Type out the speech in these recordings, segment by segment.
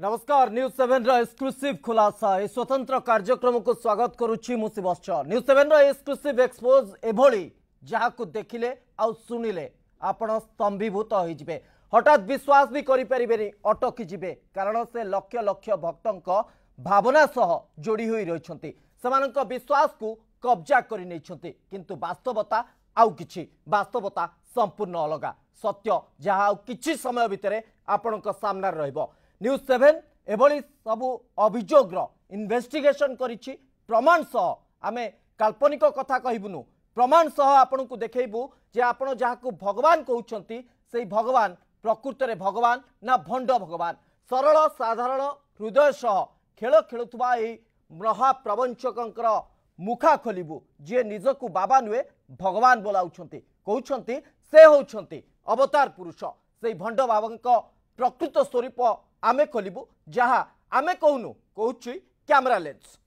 नमस्कार news 7 exclusive खुलासा ए स्वतंत्र कार्यक्रम को स्वागत करुच्ची मु शिवश्चर न्यूज 7 एक्सक्लूसिव एक्सपोज एभली जहाँ को देखिले आउ सुनिले आपण स्तंभीभूत होइजिबे हठात विश्वास भी करि परिबेनी अटकी जिबे कारण से लक्ष लक्ष भक्तों भावना सह जोड़ी होई रहिछंती समानक विश्वास को कब्जा करि नैछंती किंतु वास्तवता आउ किछि वास्तवता संपूर्ण अलगा सत्य जहाँ आउ किछि समय भितरे आपणक सामना रहइबो न्यूज 7 एभली सबु अभियोगर इन्वेस्टिगेशन करिछि प्रमाण सह आमे काल्पनिक कथा कहिबुनु प्रमाण सह आपन को देखैबु जे आपन जहाकू भगवान कहउछंती सेही भगवान प्रकृत रे भगवान ना भंड भगवान सरल साधारण हृदय सह खेल खेलुथबा एही महाप्रवंचकंकर मुखा खोलिबु जे निजकू बाबा नुए भगवान बोलाउछंती कहउछंती से होउछंती अवतार पुरुष सेही भंड बाबांक प्रकृत स्वरूप आमे खोलिबु जहा आमे कहूनु कहूछि कैमरा लेंस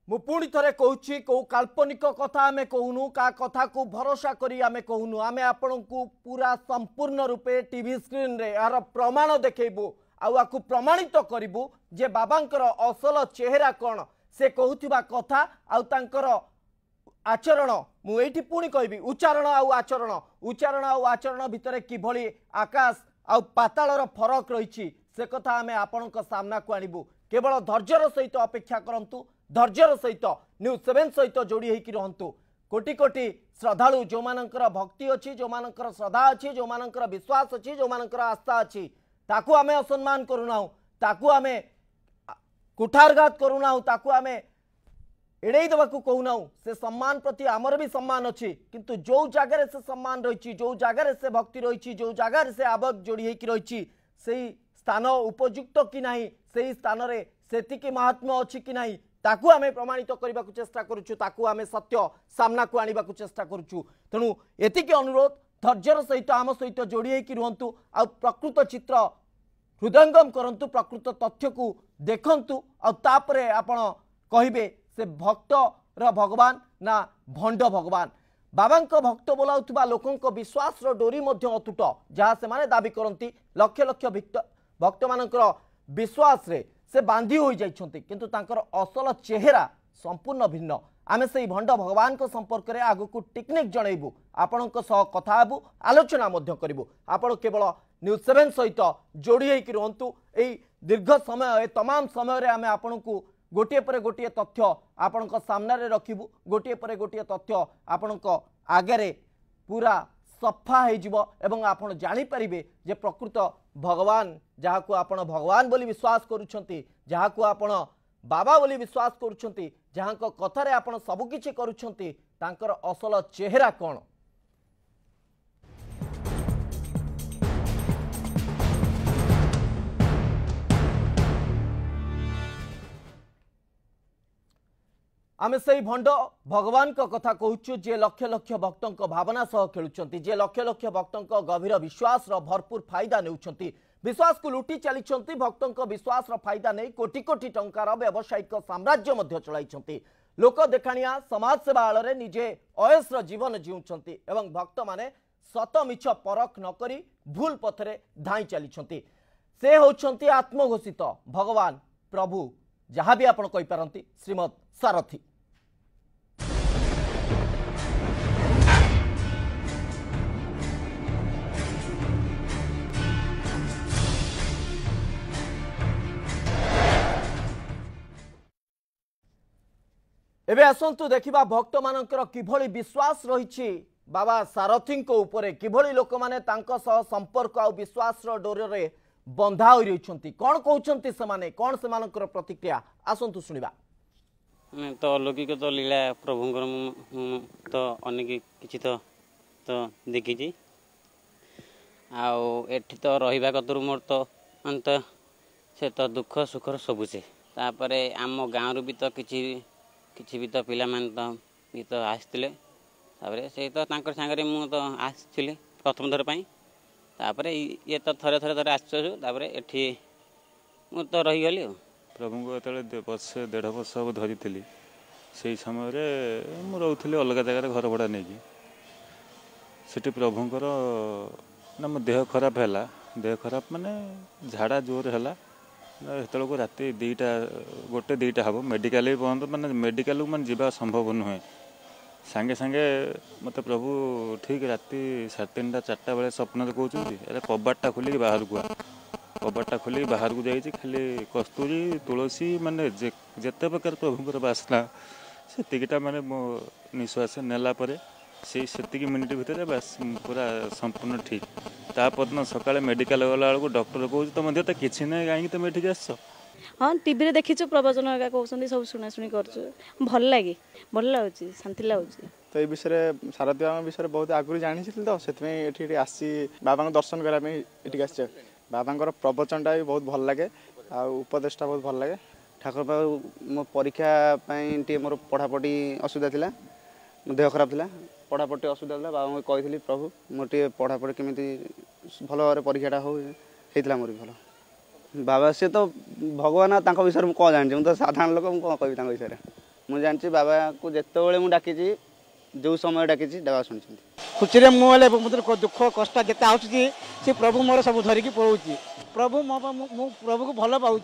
मु पुणी थरे कहूछि को काल्पनिक कथा आमे कहूनु का कथा को भरोसा करी आमे कहूनु आमे आपन को पूरा संपूर्ण रूपे टीवी स्क्रीन रे यार प्रमाण देखैबु आकु प्रमाणित करिबु जे बाबांकर असल चेहरा कोन से कहूथिबा कथा आउ तांकर आचरण मु एठी पुणी कहबी उच्चारण आउ आचरण भितरे किभली आकाश आउ पाताळर फरक रहिछि से कथा आमे आपनक सामना को आनिबु केवल धैर्यर सहित अपेक्षा करंतु धैर्यर सहित न्यूज 7 सहित जोड़ी होइकि रहंतु कोटि कोटि श्रद्धालु जो मानकर भक्ति अछि जो मानकर श्रद्धा अछि जो मानकर विश्वास अछि जो मानकर आस्था अछि ताकू आमे असम्मान करूनाहु ताकू आमे कुठारघात करूनाहु ताकू आमे एड़े देवाकू कहूनाहु से सम्मान प्रति आमर भी सम्मान अच्छी किंतु जो जगार से सम्मान रही जो जगार से भक्ति रही जो जगार से आवेग जोड़ी होकर रही से स्थान उपयुक्त कि नहीं से स्थान रे सेतिकी महात्म्य अच्छी कि नहीं ताकू आमे प्रमाणित करने को चेष्टा करुचु ताकू आमे सत्य सामना को आने को चेष्टा करुचु तेणु एतिकी अनुरोध धैर्यर सहित आम सहित जोड़ी होकर रुहंतु आ प्रकृत चित्र हृदयंगम करंतु प्रकृत तथ्य को देखंतु आ तापरे आपण कहिबे से भक्त र भगवान ना भंड भगवान बाबांक भक्त बोलाउथबा लोकंक विश्वास रो डोरी मध्य अतुट जहाँ से माने दाबी करंती लक्ष लक्ष भक्त मानकर विश्वास रे से बांधी हो जाइछंती किंतु तांकर असल चेहरा संपूर्ण भिन्न आमे सेही भंड भगवान को संपर्क रे आगु को टेक्निक जणैबु आपणक सह कथा हेबु आलोचना मध्य करिबु आपण केवल न्यूज 7 सहित जोड़ी होइकि रहंतु एई दीर्घ समय तमाम समय रे आमे आपणकू गोटे पर गोटे तथ्य आपणक सामने रे रखिबु गोटे पर गोटे तथ्य आपणक आगे पूरा सफा हो एवं आपण जानी परिबे जे प्रकृत भगवान जहाँ को आपण भगवान बोली विश्वास करुछंती जहाँ को आपण बाबा बोली विश्वास करुछंती जहाँ को कथा रे आपण सब किछि करुछंती तांकर असल चेहरा कोन आमे सही भंड भगवान को कथा कहूचु जे लक्ष लक्ष भक्तों भावना सह खेलुचंती जे लक्ष लक्ष भक्तों गभीर विश्वास रो भरपूर फायदा नेउचंती विश्वास को लुटी चलीचंती भक्तों विश्वास रो फायदा नहीं कोटी कोटी टंकार व्यावसायिक साम्राज्य मध्य चलाइचंती लोक देखाणिया समाज सेवा आଳରେ निजे अयस्र जीवन जीउचंती एवं भक्त माने सत मिछ परख न करी भूल पथरे धाई चलीचंती से होचंती आत्मघोषित भगवान प्रभु जहाँ भी आपण कहि पारंती श्रीमद सारथी एबे आसंतु देखिबा भक्त मानकर किभली विश्वास रहिछि बाबा सारथी को ऊपर किभली लोक माने तांको सह संपर्क आ विश्वास रो डोर रे बंधा होई रहिछंती कोन कहउछंती से माने कोन से मानकर प्रतिक्रिया आसंतु सुनिबा मैं तो अलौकिक तो लीला प्रभुंकर तो अनेक किछि तो देखिछि आउ एठी तो रहिबा कतरु मोर तो अंत से तो दुख सुखर सबु से तापरे आम गाँव रु भी तो किछि भी तो पिला मान तो भी तो आसतिले तापरे से तो तांकर संगे मु तो आसथिले प्रथम थर पई तापरे ये तो थरे थरे थरे आसछु तापरे एठी मु तो रही गली प्रभु को वर्ष 1.5 वर्ष धरी से समय मु रोली अलग जगार घर भड़ा नहीं सेठी प्रभुंकर ना मो देह खराब है देह खराब माने झाड़ा जोर है को राति 1-2 हम मेडिकल भी बंद माने मेडिकल माने जीवा संभव नुहे सांगे सांगे मत प्रभु ठीक राति 3:30-4 बेले स्वप्न कहते अरे कबाटा खोलिक बाहर को कबाटा खोलिक बाहर को जाइए खाली कस्तूरी तुलसी माने जेते प्रकार प्रभुंकर बासना सेतिकिटा माने मो निश्वास नेला से मिनिट भितर बस पूरा संपूर्ण ठीक तापरदिन सकाଳେ मेडिकल गला बेलू डॉक्टर कहूँ तुम देह तो किसी ना कहीं तुम ये आस हाँ टीवी देखीचु प्रवचन कहते सब शुणाशुणी कर भल लगे भल लगुच शांति लगुच तो ये विषय सारथी बाबा विषय बहुत आगुरी जानी तो से आसी बाबा दर्शन करने आस बाबा प्रवचनटा भी बहुत भल लगे आ उपदेशटा बहुत भल लगे ठाकुर बाबू मो परीक्षा मोर पढ़ापढ़ी असुविधा थिला देह खराब थिला पढ़ापढ़ी असुविधा था बाबा को कही प्रभु मोर टे पढ़ापढ़ी केमी भल भाव परीक्षाटा होता मोर भल बाबा सी तो भगवान विषय मुझे कौन जानी तो साधारण लोक मुझे कह विषय मुझे जानी बाबा को जिते मुझे जो समय डाकी बाबा शुणी खुशी मुझे मतलब दुख कष्ट जिते आसूँ सी प्रभु मोर सब धरिकी पड़ोची प्रभु मो प्रभु को भल पाऊँ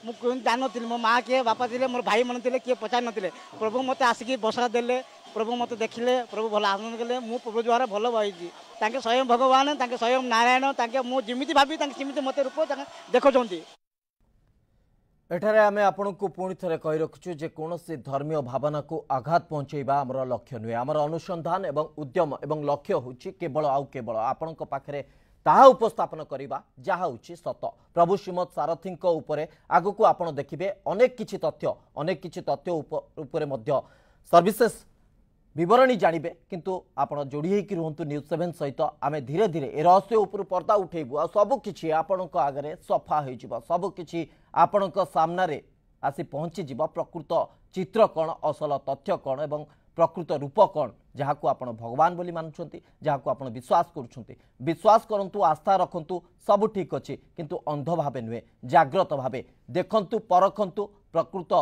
मुझे जान नी मो माँ किए बापा थे मोर भाई मन थे किए पचार ना प्रभु मत आसिक बसा देले प्रभु मत देखिले प्रभु भल आनंद कले मु प्रभु द्वारा भल पाई स्वयं भगवान स्वयं नारायण मुझे भावी मत रूप देखुं एठारे आमे आपन को पुणी थरे कहि रखुछु जे कोनोसी धर्मीय भावना को आघात पहुंचेबा हमर लक्ष्य नुहे हमर अनुसंधान एवं उद्यम एवं लक्ष्य होछि केवल आउ केवल आपन को पाखरे ताहा उपस्थापन करिबा जहा होछि सत प्रभु श्रीमद सारथी उपरे आगु को आपन देखिबे अनेक किछि तथ्य उपरे मध्य सर्विसेस विवरणी जानवे किंतु आपण जोड़ी होकर रुहतु न्यूज 7 सहित आम धीरे धीरे ए रहस्य उपर पर्दा उठेबू आ सबकि आपण आगे सफा हो सबकि आपण सामने आसी पहुँची प्रकृत चित्र कौन असल तथ्य कौन एवं प्रकृत रूप कौन जहाँ को आपण भगवान बोली मानुछंती जहाँ को आपण विश्वास करंतु आस्था रखंतु सब ठीक अच्छे किंतु अंध भावे नुहे जाग्रत भावे देखंतु परखंतु प्रकृत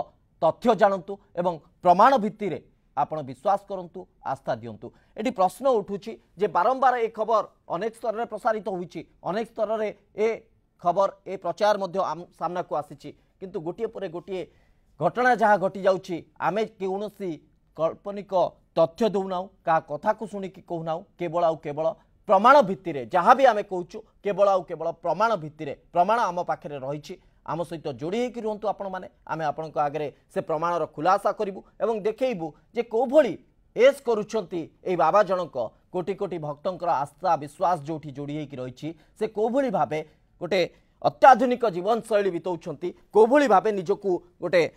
तथ्य जानतु एवं प्रमाण भित्ति आपण विश्वास करंतु आस्था दियंतु एटी प्रश्न उठुची जे बारंबार ए खबर अनेक स्तर रे प्रसारित होईची अनेक स्तर रे ए खबर ए प्रचार मध्य सामना को आसीची किंतु गोटिए परे गोटिए घटना जहाँ घटी जाउची आमे कौनसी काल्पनिक तथ्य दौना का कथा को शुणिकी कहूना केवल आउ केवल प्रमाण भित्ति जहाँ भी आमे कहूचु केवल आउ केवल प्रमाण भित्ति प्रमाण आम पाखे रही आम सहित जोड़ी होकर रुहतु आपण मैंने आम आपण आगे से प्रमाणर खुलासा करूँ और देखू जे कौ भली एस करुछंती ए बाबा जनक कोटि कोटि भक्तंकर आस्था विश्वास जो जोड़ी होकर रही से कौ भली भावे गोटे अत्याधुनिक जीवन शैली बिताउछंती कौ भली भावे निजकू गोटे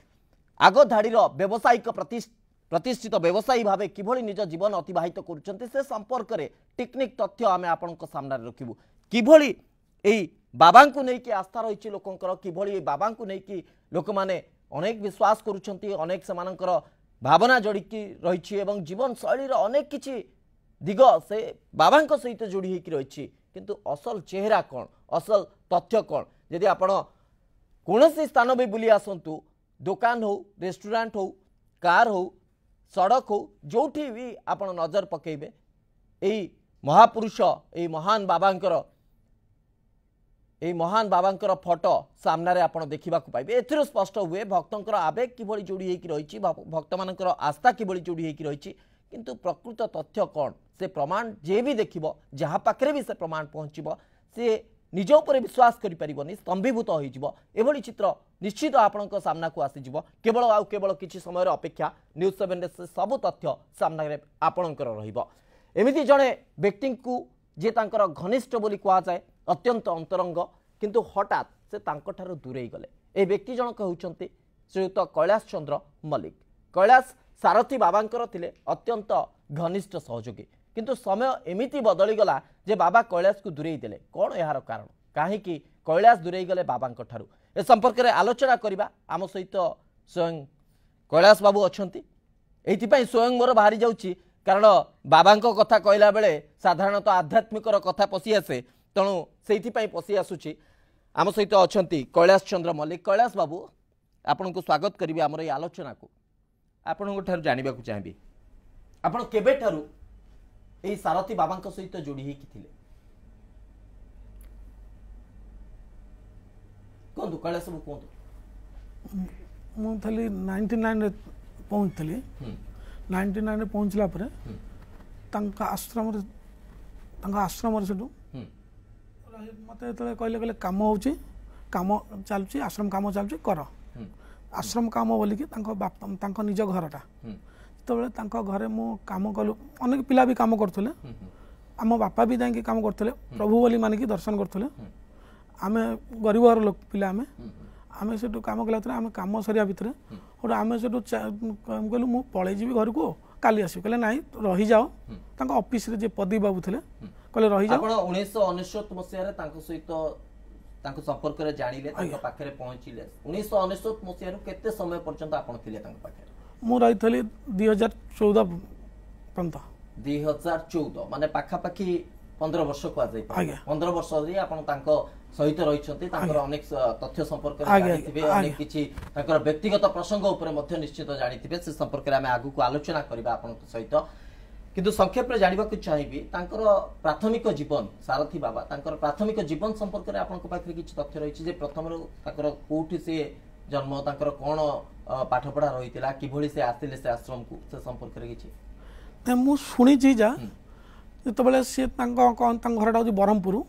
आग धाड़ीर व्यावसायिक प्रतिष्ठित व्यवसायी भावे किभली निज जीवन अतिबाहित करुछंती से संपर्क में टेक्निक तथ्य आम आपण सामने रखिबू किभली एई बाबा को लेकिन आस्था रही लोकंर किभली बाबा को लेकिन लोक मैंने अनेक विश्वास करुछंती अनेक सेमानंकर भावना जड़िकी रही जीवन शैली अनेक किछि दिग से बाबा सहित जोड़ी होकर रही किंतु असल चेहरा कौन असल तथ्य कौन जदि आपण कौनसी स्थान भी बुली आसतु दुकान हो रेस्टोरेंट हो कार हो सड़क हो जोठी भी आपण नजर पकेबे एई महापुरुष एई महान बाबांकर फोटो सामने आपण देखा पाइबे एथिरो स्पष्ट हुए भक्तंकर आवेग किभली जोड़ी होकर रही भक्त मानकर आस्था किभली जोड़ी होकर रही किंतु प्रकृत तथ्य कौन से प्रमाण जे भी देखिबो जहाँ पाखरे भी से प्रमाण पहुँचब से निज उपर विश्वास करि परिबनी स्तंभीभूत होइजिबो एभली चित्र निश्चित आपणक सामना को आसीजिबो केवल आउ केवल किछि समय अपेक्षा न्यूज 7 रे सब तथ्य सामना रे आपणकर रहिबो एमिति जणे व्यक्ति को जे तांकर घनिष्ठ बोली कहा जाए अत्यंत अंतरंग किंतु हठात से तांकठारु दूरेई गले ए व्यक्ति जनक होउचंती श्रीयुक्त कैलाश चंद्र मल्लिक कैलाश सारथी बाबांकर थिले अत्यंत घनिष्ठ सहयोगी किंतु समय एमिति बदली गला जे बाबा कैलाश को दूरेई देले कौन यार कारण कहीं कैलाश दूरेई गले बाबांक ठारू ए संपर्क में आलोचना करबा आम सहित स्वयं कैलाश बाबू अछंती एइथिपई स्वयं मोर बाहरी जाउची कारण बाबांक कथा कहला बेले साधारणतः आध्यात्मिकर कथा पशि आसे तेणु से पशि आसुची आम सहित अछंती कैलाश चंद्र मल्लिक कैलाश बाबू आपन को स्वागत करी आमर ये आलोचना को आपणको ठारू जानिबा को चाहबी आपण केबे ठारू एई सारथी बाबांक सहित जोड़ी ही थिले कोन कळे सब कोन मु थली 99 रे पहुंचली 99 रे पहुंचला पर तंका आश्रम से मत कहले कम हो चलुची आश्रम कम चलुची कर आश्रम कम बोलिकी निज घरटा तो घरे मु काम कलु अनेक पिला भी काम करथले आम बापा भी जाके काम करथले प्रभु बोली मानिकी दर्शन करथले आमे गरीब घर लोक पिला आमे से काम कला आम कम सरिया भितर गोटे आम से कहलु मु पलि जी घर को काली आस कहले ना रही जाओ ऑफिस रे जे पदी बाबू थे कहले रही जाओ 1999 मसीह रे तांको सहित तांको संपर्क रे जानिले तांको पाखरे पहुंचिले 1999 मसीह रे केते समय पर्यंत आपण थिले तांको पाखरे मु रही थली 2014 पर्यंत 2014 माने पाखा पाखी 15 वर्ष को आ जाय 15 वर्ष रे आपण तांको सहित रहिछंती तांकर अनेक तथ्य संपर्क रे जानिथिबे अनेक किछि तांकर व्यक्तिगत प्रसंग ऊपर मध्य निश्चित जानिथिबे से संपर्क रे आमे आगु को आलोचना करबा आपण सहित किंतु संक्षेप रे जानिबा को चाहिबी तांकर प्राथमिक जीवन सारथी बाबा तांकर प्राथमिक जीवन संपर्क रे आपण को पाखरे किछि तथ्य रहिछि जे प्रथम रो तांकर कोठी से जन्म तांकर कोन पाठ पढ़ा रहितिला कि भली से आस्तिले से आश्रम को से संपर्क रे किछि ते मु सुनि छी जा जतो बेले से तांको घरटा हो बरहमपुर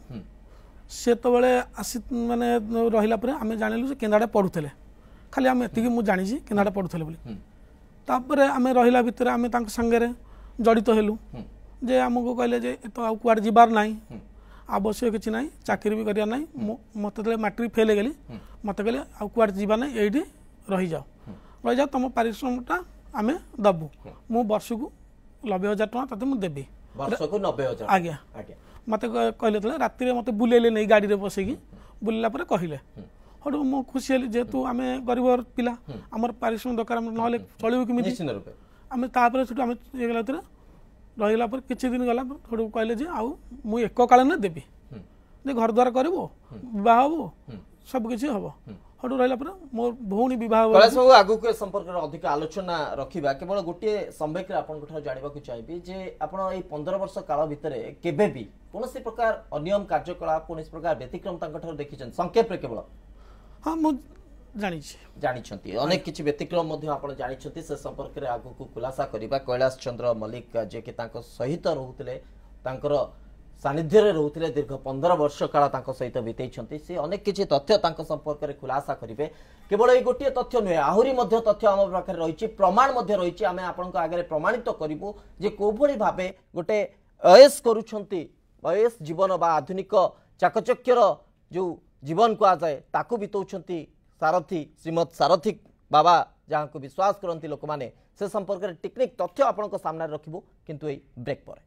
से तो बेले आसी माने रहिला परे आमे जानिलु से केंदाडे पढुथले खाली आमे एतिकी मु जानि छी केंदाडे पढुथले बोली तापरे आमे रहिला भितर आमे तांक संगे रे जड़ित हेलु जे आमको कहले जे तो आ कुआड जिबार नाही आवश्यक किछि नाही चाकरी भी करिया नाही मते तले मैट्रिक फेल गेली मते कहले आ कुआड जिबा नाही एठी रहि जाओ तुम पारिश्रमटा आमे दबु मु वर्ष को 90,000 टका तते मु देबी वर्ष को 90,000 आज्ञा मते कहले तले राति रे मते बुलेले नै गाड़ी रे बसेकी बुलला पर कहले हडू मु खुशी हेली जेतु आमे गरीब पिला हमर पारिश्रम दरकार नहले चलिबो कि निश्चित रूपे आमे तापर छुट आमे एगला तरे रहिला पर किछि दिन गला थोड़ू कहले जे आउ मु एक काल ने देबी जे घर द्वार करबो विवाह हबो सब किछि हबो हडू रहिला पर मोर भौणी विवाह कला सब आगु के संपर्क रे अधिक आलोचना रखिबा केवल गोटे संवेक रे आपन कोठा जानिबा को चाहिबी जे आपन ए 15 वर्ष काल भितरे केबे भी कोनोसी प्रकार अनियम कार्यकलाप कोनोसी प्रकार व्यतिक्रम तांको ठर देखिछन संक्षेप रे केवल हां मु जानी अनेक किछि व्यतिक्रम मध्ये आपण जानी से संपर्क रे आगु को खुलासा करिबा कैलाश चंद्र मल्लिक जे कि तांको सहित रहउतले तांकर सानिध्य रे रहउतले दीर्घ 15 वर्ष काल तांको सहित बितेइछंती से अनेक किछि तथ्य तांको संपर्क रे खुलासा करिवे केवल ए गोटिए तथ्य नुहे आहुरी मध्ये तथ्य हम पाखरे रहिछि प्रमाण मध्ये रहिछि आमे आपनको आगे प्रमाणित करिवो जे कोभଳି भाबे गोटे अयस करूछंती अयस जीवन बा आधुनिक चाकचक्यर जो जीवन को आ जाए ताकू बितौछंती सारथी श्रीमद सारथी बाबा जहाँ को विश्वास करती लोक माने से संपर्क में टेक्निक तथ्य आपण सामने रखिबो किंतु ए ब्रेक पर